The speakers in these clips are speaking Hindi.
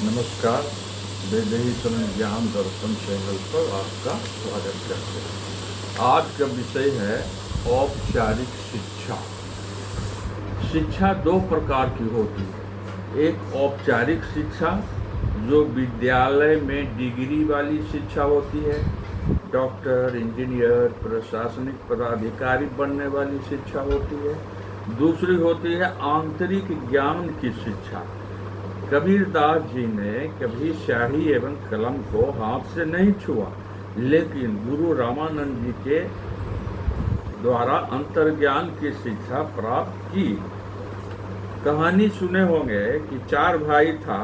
नमस्कार। वैदेही ज्ञान दर्शन चैनल पर आपका स्वागत करते हैं। आज का विषय है औपचारिक शिक्षा। शिक्षा दो प्रकार की होती है। एक औपचारिक शिक्षा जो विद्यालय में डिग्री वाली शिक्षा होती है, डॉक्टर, इंजीनियर, प्रशासनिक पदाधिकारी बनने वाली शिक्षा होती है। दूसरी होती है आंतरिक ज्ञान की शिक्षा। कबीरदास जी ने कभी स्याही एवं कलम को हाथ से नहीं छुआ, लेकिन गुरु रामानंद जी के द्वारा अंतर्ज्ञान की शिक्षा प्राप्त की। कहानी सुने होंगे कि 4 भाई था।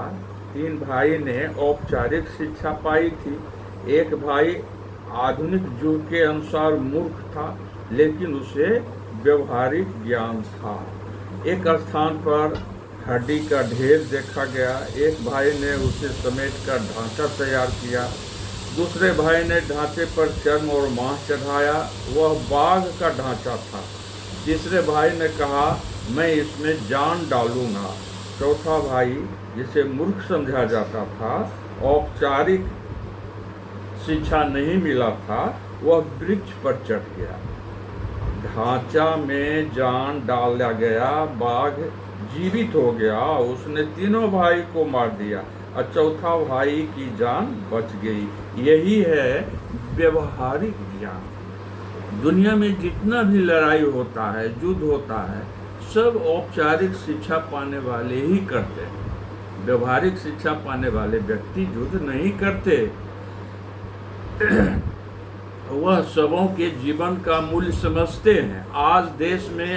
3 भाई ने औपचारिक शिक्षा पाई थी। एक भाई आधुनिक युग के अनुसार मूर्ख था, लेकिन उसे व्यवहारिक ज्ञान था। एक स्थान पर हड्डी का ढेर देखा गया। एक भाई ने उसे समेट कर ढांचा तैयार किया। दूसरे भाई ने ढांचे पर चर्म और मांस चढ़ाया, वह बाघ का ढांचा था। तीसरे भाई ने कहा, मैं इसमें जान डालूंगा। चौथा भाई, जिसे मूर्ख समझा जाता था, औपचारिक शिक्षा नहीं मिला था, वह वृक्ष पर चढ़ गया। ढांचा में जान डाला गया, बाघ जीवित हो गया, उसने तीनों भाई को मार दिया और चौथा भाई की जान बच गई। यही है व्यवहारिक ज्ञान। दुनिया में जितना भी लड़ाई होता है, युद्ध होता है, सब औपचारिक शिक्षा पाने वाले ही करते हैं। व्यवहारिक शिक्षा पाने वाले व्यक्ति युद्ध नहीं करते। वह सबों के जीवन का मूल्य समझते हैं। आज देश में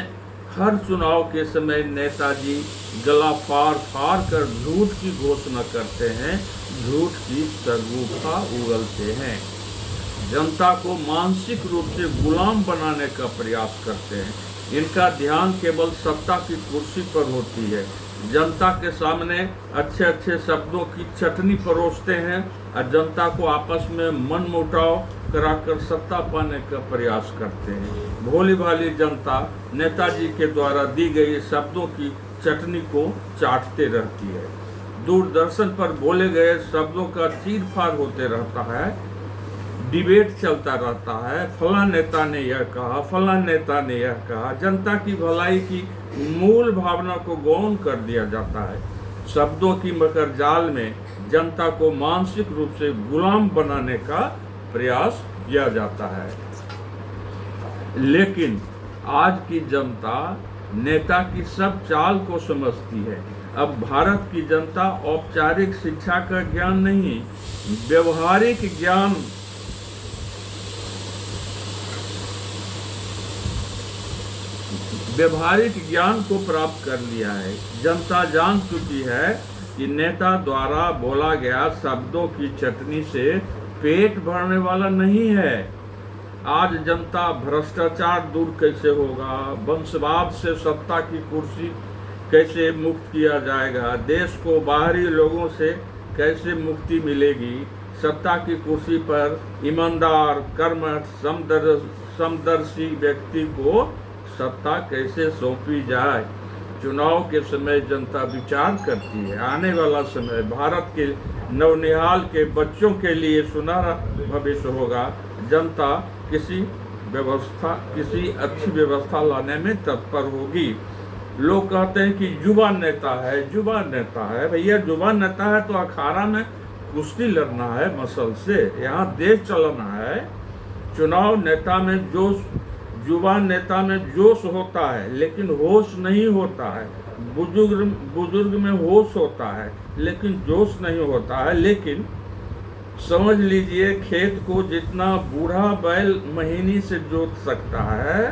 हर चुनाव के समय नेताजी गला फाड़ फाड़ कर झूठ की घोषणा करते हैं, झूठ की शगुफा उगलते हैं। जनता को मानसिक रूप से गुलाम बनाने का प्रयास करते हैं। इनका ध्यान केवल सत्ता की कुर्सी पर होती है। जनता के सामने अच्छे अच्छे शब्दों की चटनी परोसते हैं और जनता को आपस में मनमुटाव कराकर सत्ता पाने का प्रयास करते हैं। भोली भाली जनता नेताजी के द्वारा दी गई शब्दों की चटनी को चाटते रहती है। दूरदर्शन पर बोले गए शब्दों का चीर-फाड़ होते रहता है, डिबेट चलता रहता है। फला नेता ने यह कहा, फला नेता ने यह कहा। जनता की भलाई की मूल भावना को गौण कर दिया जाता है। शब्दों की मकर जाल में जनता को मानसिक रूप से गुलाम बनाने का प्रयास किया जाता है। लेकिन आज की जनता नेता की सब चाल को समझती है। अब भारत की जनता औपचारिक शिक्षा का ज्ञान नहीं, व्यवहारिक ज्ञान को प्राप्त कर लिया है। जनता जान चुकी है कि नेता द्वारा बोला गया शब्दों की चटनी से पेट भरने वाला नहीं है। आज जनता भ्रष्टाचार दूर कैसे होगा, वंशवाद से सत्ता की कुर्सी कैसे मुक्त किया जाएगा, देश को बाहरी लोगों से कैसे मुक्ति मिलेगी, सत्ता की कुर्सी पर ईमानदार, कर्मठ, समदर्शी व्यक्ति को सत्ता कैसे सौंपी जाए। चुनाव के समय जनता विचार करती है। आने वाला समय भारत के नवनिहाल के बच्चों के लिए सुनहरा भविष्य होगा। जनता किसी अच्छी व्यवस्था लाने में तत्पर होगी। लोग कहते हैं कि युवा नेता है, युवा नेता है। भैया, युवा नेता है तो अखाड़ा में कुश्ती लड़ना है मसल से, यहाँ देश चलाना है। चुनाव नेता में जोश, युवा नेता में जोश होता है, लेकिन होश नहीं होता है। बुजुर्ग में होश होता है, लेकिन जोश नहीं होता है। लेकिन समझ लीजिए, खेत को जितना बूढ़ा बैल महीनी से जोत सकता है,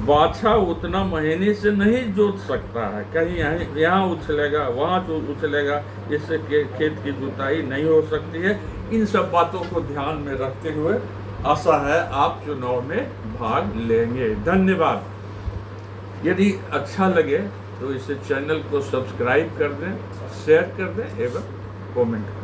बाछा उतना महीने से नहीं जोत सकता है। कहीं यहाँ उछलेगा, वहाँ उछलेगा, इससे खेत की जुताई नहीं हो सकती है। इन सब बातों को ध्यान में रखते हुए आशा है आप चुनाव में भाग लेंगे। धन्यवाद। यदि अच्छा लगे तो इसे चैनल को सब्सक्राइब कर दें, शेयर कर दें एवं कमेंट करें।